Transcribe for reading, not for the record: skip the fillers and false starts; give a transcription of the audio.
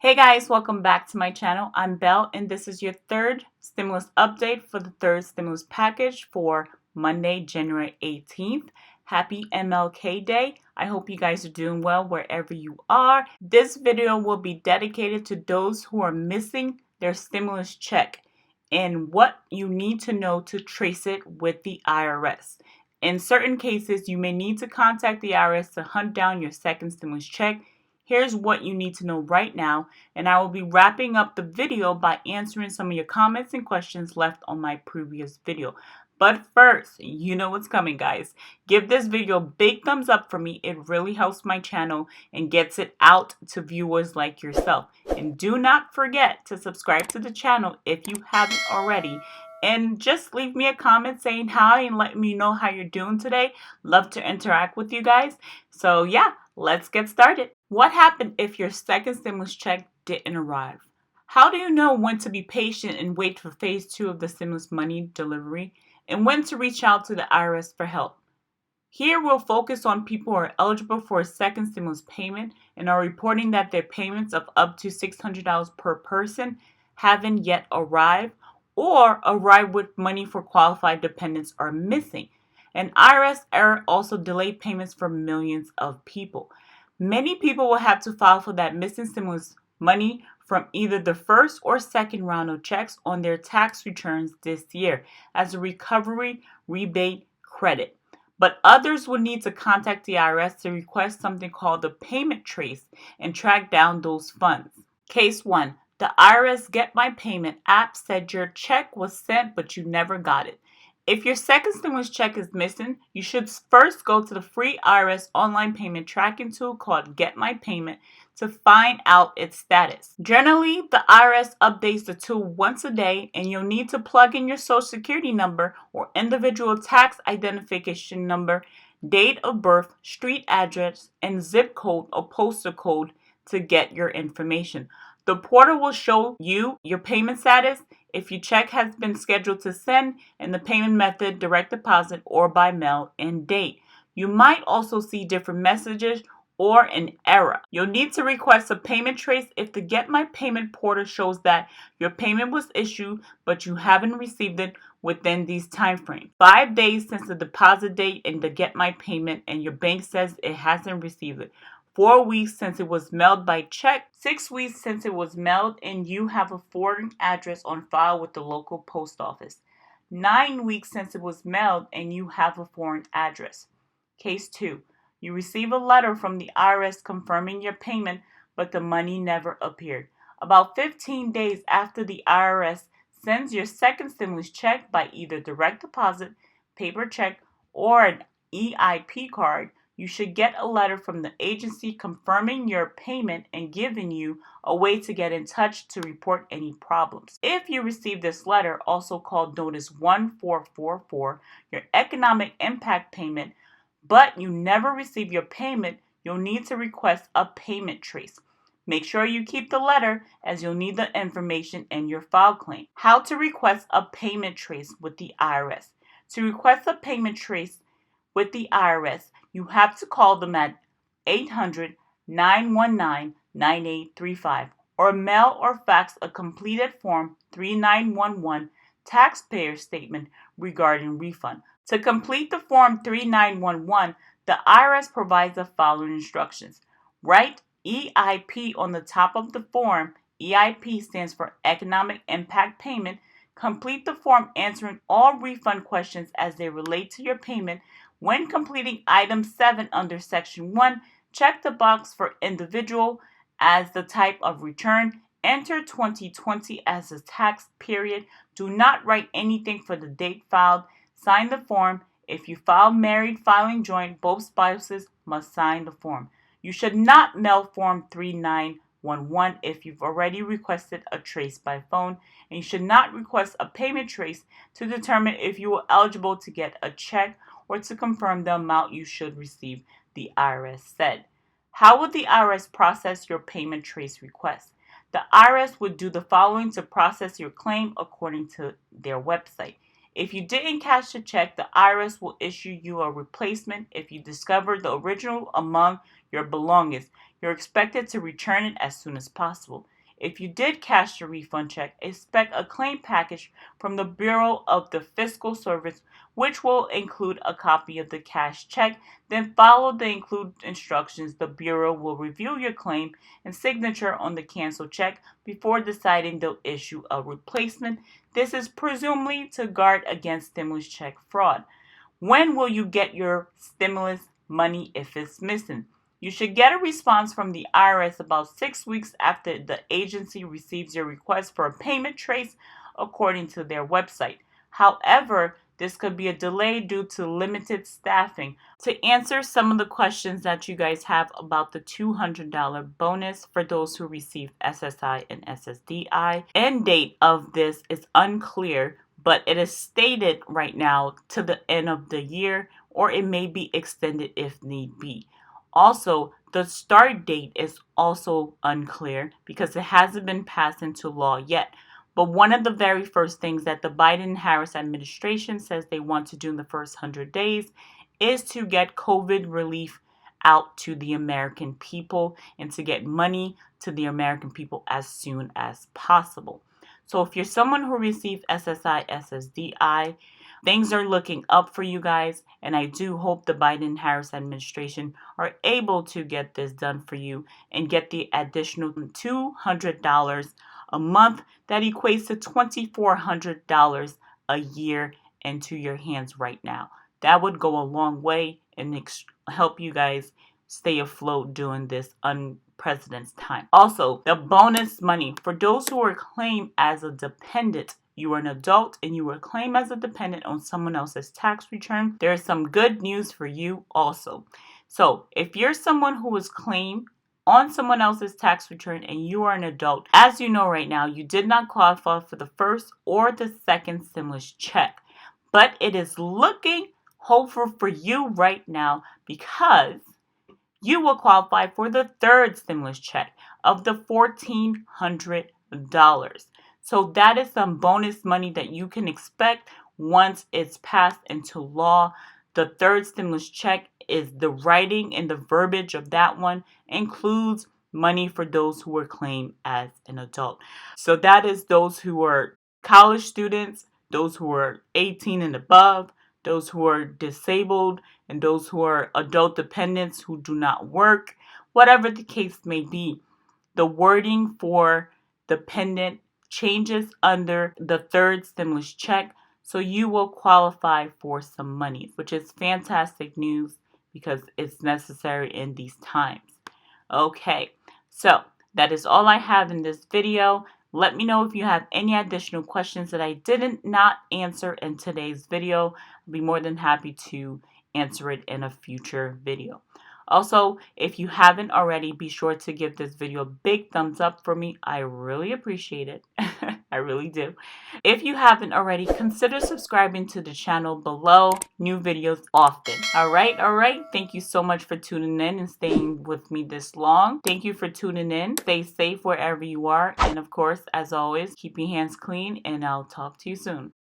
Hey guys, welcome back to my channel. I'm Belle and this is your third stimulus update for the third stimulus package for Monday, January 18th. Happy MLK Day. I hope you guys are doing well wherever you are. This video will be dedicated to those who are missing their stimulus check and what you need to know to trace it with the IRS. In certain cases, you may need to contact the IRS to hunt down your second stimulus check. Here's what you need to know right now, and I will be wrapping up the video by answering some of your comments and questions left on my previous video. But first, you know what's coming, guys. Give this video a big thumbs up for me. It really helps my channel and gets it out to viewers like yourself. And do not forget to subscribe to the channel if you haven't already. And just leave me a comment saying hi and let me know how you're doing today. Love to interact with you guys. So yeah, let's get started. What happened if your second stimulus check didn't arrive? How do you know when to be patient and wait for phase 2 of the stimulus money delivery? And when to reach out to the IRS for help? Here we'll focus on people who are eligible for a second stimulus payment and are reporting that their payments of up to $600 per person haven't yet arrived, or arrived with money for qualified dependents are missing. An IRS error also delayed payments for millions of people. Many people will have to file for that missing stimulus money from either the first or second round of checks on their tax returns this year as a recovery rebate credit. But others will need to contact the IRS to request something called the payment trace and track down those funds. Case 1. The IRS Get My Payment app said your check was sent but you never got it. If your second stimulus check is missing, you should first go to the free IRS online payment tracking tool called Get My Payment to find out its status. Generally, the IRS updates the tool once a day, and you'll need to plug in your Social Security number or individual tax identification number, date of birth, street address, and zip code or postal code to get your information. The portal will show you your payment status, if your check has been scheduled to send, and the payment method, direct deposit or by mail, and date. You might also see different messages or an error. You'll need to request a payment trace if the Get My Payment portal shows that your payment was issued but you haven't received it within these timeframes. 5 days since the deposit date in the Get My Payment and your bank says it hasn't received it. 4 weeks since it was mailed by check, 6 weeks since it was mailed and you have a foreign address on file with the local post office. 9 weeks since it was mailed and you have a foreign address. Case 2. You receive a letter from the IRS confirming your payment, but the money never appeared. About 15 days after the IRS sends your second stimulus check by either direct deposit, paper check, or an EIP card, you should get a letter from the agency confirming your payment and giving you a way to get in touch to report any problems. If you receive this letter, also called Notice 1444, your economic impact payment, but you never receive your payment, you'll need to request a payment trace. Make sure you keep the letter as you'll need the information in your file claim. How to request a payment trace with the IRS. To request a payment trace with the IRS, you have to call them at 800-919-9835 or mail or fax a completed Form 3911 taxpayer statement regarding refund. To complete the Form 3911, the IRS provides the following instructions. Write EIP on the top of the form. EIP stands for Economic Impact Payment. Complete the form answering all refund questions as they relate to your payment. When completing item 7 under section 1, check the box for individual as the type of return. Enter 2020 as the tax period. Do not write anything for the date filed. Sign the form. If you file married filing joint, both spouses must sign the form. You should not mail Form 3911 if you've already requested a trace by phone, and you should not request a payment trace to determine if you are eligible to get a check or to confirm the amount you should receive, the IRS said. How would the IRS process your payment trace request? The IRS would do the following to process your claim according to their website. If you didn't cash the check, the IRS will issue you a replacement. If you discover the original among your belongings, you're expected to return it as soon as possible. If you did cash your refund check, expect a claim package from the Bureau of the Fiscal Service, which will include a copy of the cash check. Then follow the include instructions. The Bureau will review your claim and signature on the canceled check before deciding they'll issue a replacement. This is presumably to guard against stimulus check fraud. When will you get your stimulus money if it's missing? You should get a response from the IRS about 6 weeks after the agency receives your request for a payment trace, according to their website. However, this could be a delay due to limited staffing. To answer some of the questions that you guys have about the $200 bonus for those who receive SSI and SSDI, end date of this is unclear, but it is stated right now to the end of the year, or it may be extended if need be. Also, the start date is also unclear because it hasn't been passed into law yet. But one of the very first things that the Biden-Harris administration says they want to do in the first 100 days is to get COVID relief out to the American people and to get money to the American people as soon as possible. So if you're someone who received SSI, SSDI, things are looking up for you guys, and I do hope the Biden-Harris administration are able to get this done for you and get the additional $200 a month. That equates to $2,400 a year into your hands right now. That would go a long way and help you guys stay afloat during this unprecedented time. Also, the bonus money for those who are claimed as a dependent. You are an adult and you were claimed as a dependent on someone else's tax return. There is some good news for you also. So if you're someone who was claimed on someone else's tax return and you are an adult, as you know right now, you did not qualify for the first or the second stimulus check. But it is looking hopeful for you right now because you will qualify for the third stimulus check of the $1,400. So that is some bonus money that you can expect once it's passed into law. The third stimulus check is the writing and the verbiage of that one includes money for those who were claimed as an adult. So that is those who are college students, those who are 18 and above, those who are disabled, and those who are adult dependents who do not work. Whatever the case may be, the wording for dependent changes under the third stimulus check, so you will qualify for some money, which is fantastic news because it's necessary in these times. Okay, so that is all I have in this video. Let me know if you have any additional questions that I didn't not answer in today's video. I'll be more than happy to answer it in a future video. Also, if you haven't already, be sure to give this video a big thumbs up for me. I really appreciate it. I really do. If you haven't already, consider subscribing to the channel below. New videos often. All right. Thank you so much for tuning in and staying with me this long. Thank you for tuning in. Stay safe wherever you are. And of course, as always, keep your hands clean and I'll talk to you soon.